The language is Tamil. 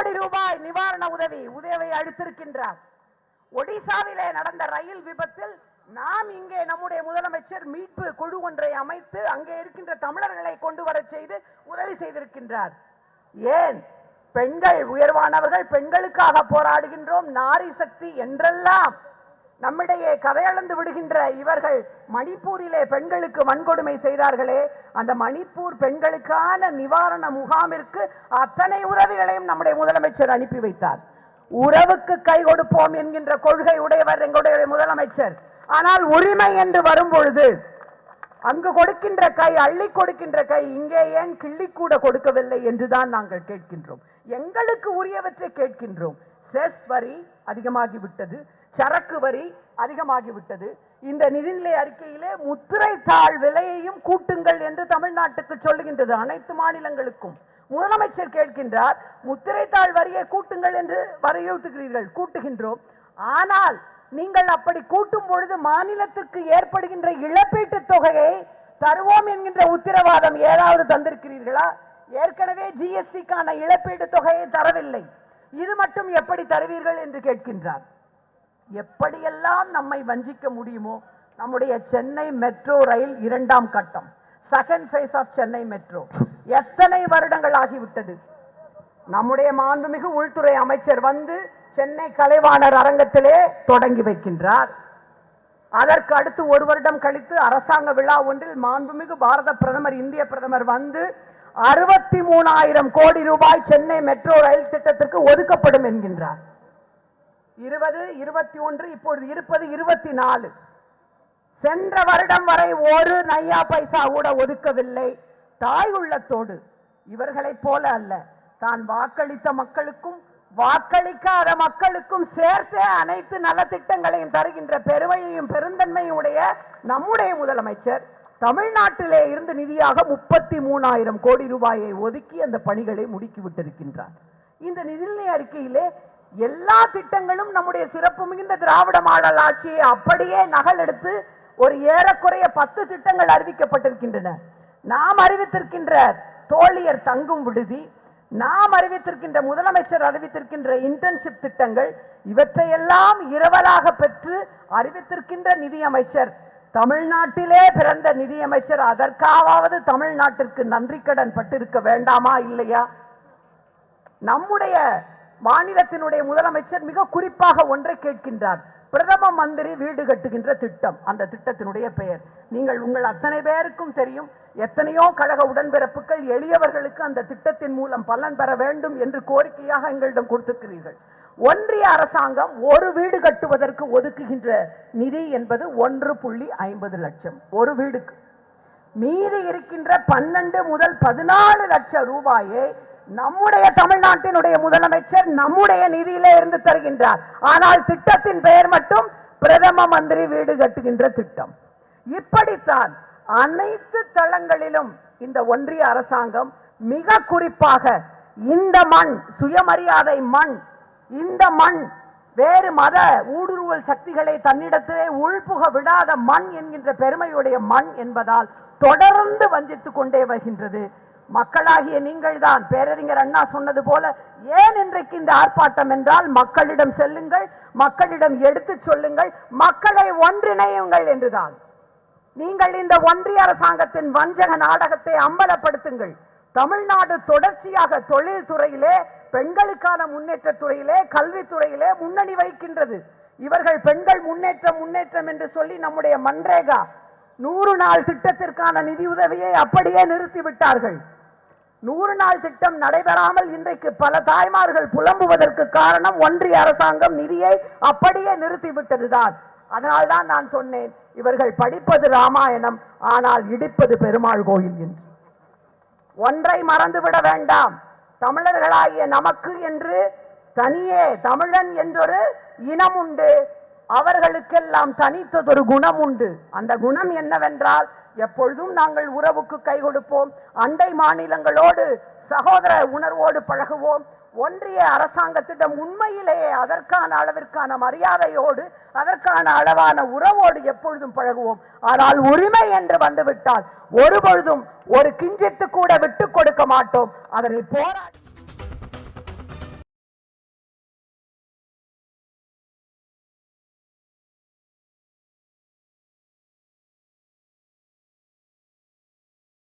கோடி ரூபாய் நிவாரண உதவி அளித்திருக்கின்றார். ஒடிசாவிலே நடந்த ரயில் விபத்தில் நாம் இங்கே நம்முடைய முதலமைச்சர் மீட்பு குழு ஒன்றை அமைத்து அங்கே இருக்கின்ற தமிழர்களை கொண்டு வர செய்து உதவி செய்திருக்கின்றார். ஏன் பெண்கள் உயர்வானவர்கள், பெண்களுக்காக போராடுகின்றோம், நாரி சக்தி என்றெல்லாம் நம்மிடையே கதையளந்து விடுகின்ற இவர்கள் மணிப்பூரிலே பெண்களுக்கு வன்கொடுமை செய்தார்களே, அந்த மணிப்பூர் பெண்களுக்கான நிவாரண முகாமிற்கு அத்தனை உதவிகளையும் நம்முடைய முதலமைச்சர் அனுப்பி வைத்தார். உறவுக்கு கை கொடுப்போம் என்கின்ற கொள்கை உடையவர் எங்களுடைய முதலமைச்சர். ஆனால் உரிமை என்று வரும்பொழுது அங்கு கொடுக்கின்ற கை, அள்ளி கொடுக்கின்ற கை இங்கே ஏன் கிள்ளி கூட கொடுக்கவில்லை என்றுதான் நாங்கள் கேட்கின்றோம். எங்களுக்கு உரியவற்றை கேட்கின்றோம். செஸ் வரி அதிகமாகிவிட்டது, சரக்கு வரி அதிகமாகிவிட்டது. இந்த நிதிநிலை அறிக்கையிலே முத்திரை தாள் விலையையும் கூட்டுங்கள் என்று தமிழ்நாட்டுக்கு சொல்லுகின்றது, அனைத்து மாநிலங்களுக்கும். முதலமைச்சர் கேட்கின்றார், முத்திரை தாள் வரியை கூட்டுங்கள் என்று வலியுறுத்துகிறீர்கள். கூட்டுகின்றோம். ஆனால் நீங்கள் அப்படி கூட்டும் பொழுது மாநிலத்திற்கு ஏற்படுகின்ற இழப்பீட்டு தொகையை தருவோம் என்கின்ற உத்தரவாதம் ஏதாவது தந்திருக்கிறீர்களா? ஏற்கனவே ஜிஎஸ்டிக்கான இழப்பீட்டு தொகையை தரவில்லை. இது மட்டும் எப்படி தருவீர்கள் என்று கேட்கின்றார். எப்படியெல்லாம் நம்மை வஞ்சிக்க முடியுமோ. நம்முடைய சென்னை மெட்ரோ ரயில் 2ஆம் கட்டம், second phase of Chennai metro எத்தனை வருடங்கள் ஆகிவிட்டது. நம்முடைய மாண்புமிகு உள்துறை அமைச்சர் வந்து சென்னை கலைவாணர் அரங்கத்திலே தொடங்கி வைக்கின்றார். அதற்கு அடுத்து ஒரு வருடம் கழித்து அரசாங்க விழா ஒன்றில் மாண்புமிகு பாரத பிரதமர், இந்திய பிரதமர் வந்து 63,000 கோடி ரூபாய் சென்னை மெட்ரோ ரயில் திட்டத்திற்கு ஒதுக்கப்படும் என்கின்றார். 20, 21, இப்பொழுது இருப்பது 24. சென்ற வருடம் வரை ஒரு நையா பைசா கூட ஒதுக்கவில்லை. தாய் உள்ளத்தோடு இவர்களைப் போல அல்ல, தான் வாக்களித்த மக்களுக்கும் வாக்களிக்காத மக்களுக்கும் சேர்த்து அனைத்து நலத்திட்டங்களையும் தருகின்ற பெருமையையும் பெருந்தன்மையும் உடைய நம்முடைய முதலமைச்சர் தமிழ்நாட்டிலே இருந்து நிதியாக 33,000 கோடி ரூபாயை ஒதுக்கி அந்த பணிகளை முடுக்கிவிட்டிருக்கின்றார். இந்த நிதிநிலை அறிக்கையிலே எல்லா திட்டங்களும் நம்முடைய சிறப்பு மிகுந்த திராவிட மாடல் ஆட்சியை அப்படியே நகல் எடுத்து ஒரு ஏறக்குறைய 10 திட்டங்கள் அறிவிக்கப்பட்டிருக்கின்றன. நாம் அறிவித்திருக்கின்ற தோழியர் தங்கும் விடுதி, நாம் அறிவித்திருக்கின்ற முதலமைச்சர் அறிவித்திருக்கின்ற இன்டர்ன்ஷிப் திட்டங்கள், இவற்றையெல்லாம் இரவலாக பெற்று அறிவித்திருக்கின்ற நிதியமைச்சர், தமிழ்நாட்டிலே பிறந்த நிதியமைச்சர், அதற்காவது தமிழ்நாட்டிற்கு நன்றி கடன் பட்டிருக்க வேண்டாமா இல்லையா? நம்முடைய மாநிலத்தினுடைய முதலமைச்சர் மிக குறிப்பாக ஒன்றை கேட்கின்றார். பிரதம மந்திரி வீடு கட்டுகின்ற திட்டம், அந்த திட்டத்தினுடைய பெயர் நீங்கள் உங்கள் அத்தனை பேருக்கும் தெரியும். எத்தனையோ கழக உடன்பிறப்புகள் எளியவர்களுக்கு அந்த திட்டத்தின் மூலம் பலன் பெற வேண்டும் என்று கோரிக்கையாக எங்களிடம் கொடுத்திருக்கிறீர்கள். ஒன்றிய அரசாங்கம் ஒரு வீடு கட்டுவதற்கு ஒதுக்குகின்ற நிதி என்பது 1.50 லட்சம் ஒரு வீடுக்கு. மீதி இருக்கின்ற 12 முதல் 14 லட்சம் ரூபாயை நம்முடைய தமிழ்நாட்டினுடைய முதலமைச்சர் நம்முடைய நிதியிலே இருந்து தருகின்றார். ஆனால் திட்டத்தின் பெயர் மட்டும் பிரதம மந்திரி வீடு கட்டுகின்ற திட்டம். இப்படித்தான் அனைத்து தளங்களிலும் இந்த ஒன்றிய அரசாங்கம் மிக குறிப்பாக இந்த மண் சுயமரியாதை மண், இந்த மண் வேறு மத ஊடுருவல் சக்திகளை தன்னிடத்திலே உள்புக விடாத மண் என்கின்ற பெருமையுடைய மண் என்பதால் தொடர்ந்து வஞ்சித்துக் கொண்டே வருகின்றது. மக்களாகிய நீங்கள் தான், பேரறிஞர் அண்ணா சொன்னது போல, ஏன் இன்றைக்கு இந்த ஆர்ப்பாட்டம் என்றால் மக்களிடம் செல்லுங்கள், மக்களிடம் எடுத்து சொல்லுங்கள், மக்களை ஒன்றிணையுங்கள் என்றுதான். நீங்கள் இந்த ஒன்றிய அரசாங்கத்தின் வஞ்சக நாடகத்தை அம்பலப்படுத்துங்கள். தமிழ்நாடு தொடர்ச்சியாக தொழில் துறையிலே, பெண்களுக்கான முன்னேற்ற துறையிலே, கல்வித்துறையிலே முன்னணி வகிக்கின்றது. இவர்கள் பெண்கள் முன்னேற்றம் முன்னேற்றம் என்று சொல்லி நம்முடைய மன்ரேகா 100 நாள் திட்டத்திற்கான நிதியுதவியை அப்படியே நிறுத்திவிட்டார்கள். 100 நாள் திட்டம் நடைபெறாமல் இன்றைக்கு பல தாய்மார்கள் புலம்புவதற்கு காரணம் ஒன்றிய அரசாங்கம் நிதியை அப்படியே நிறுத்திவிட்டதுதான். அதனால்தான் நான் சொன்னேன், இவர்கள் படிப்பது ராமாயணம், ஆனால் இடிப்பது பெருமாள் கோயில் என்று. ஒன்றை மறந்துவிட வேண்டாம், தமிழர்களாகிய நமக்கு என்று தனியே தமிழன் என்றொரு இனம் உண்டு, அவர்களுக்கெல்லாம் தனித்ததொரு குணம் உண்டு. அந்த குணம் என்னவென்றால், எப்பொழுதும் நாங்கள் உறவுக்கு கை கொடுப்போம், அண்டை மாநிலங்களோடு சகோதர உணர்வோடு பழகுவோம். ஒன்றிய அரசாங்கத்திடம் உண்மையிலேயே அதற்கான அளவிற்கான மரியாதையோடு, அதற்கான அளவான உறவோடு எப்பொழுதும் பழகுவோம். ஆனால் உரிமை என்று வந்துவிட்டால் ஒருபொழுதும் ஒரு கிஞ்சித்து கூட விட்டுக் கொடுக்க மாட்டோம். அதனை போராடி